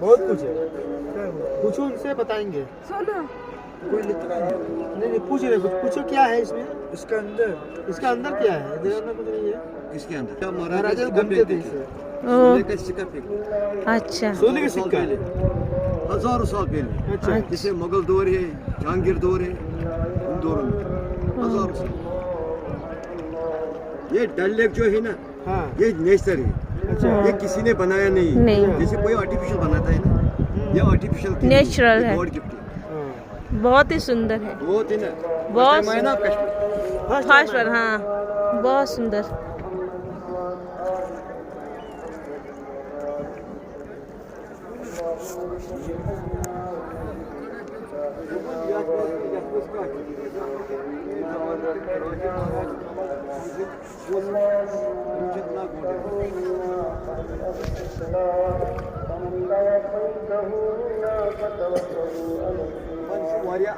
बहुत कुछ है। पूछो उनसे बताएंगे। कोई लिखता है नहीं पूछ रहे कुछ, पूछो क्या है इसमें, इसका अंदर। इसका अंदर क्या है, इधर अंदर कुछ नहीं है। इसके अंदर महाराजा घूमते थे इसे। सोने का सिक्का फेंक अच्छा सोने का सिक्का। हजारों साल पहले। अच्छा जैसे मुगल दौर है, जहांगीर दौर है, उन दौरों में हजारों साल। ये डल लेक जो है ना, हाँ ये नेचर है। अच्छा ये किसी ने बनाया नहीं। नहीं। जैसे कोई आर्टिफिशियल बनाता है ना, ये आर्टिफिशियल Natural है। गॉड गिफ्ट है। हाँ। बहुत ही सुंदर है। बहुत है ना। बहुत फर्स्ट टाइम आए ना आप कश्मीर। फर्स्ट फर्स्ट बार, हाँ बहुत सुंदर। वारिया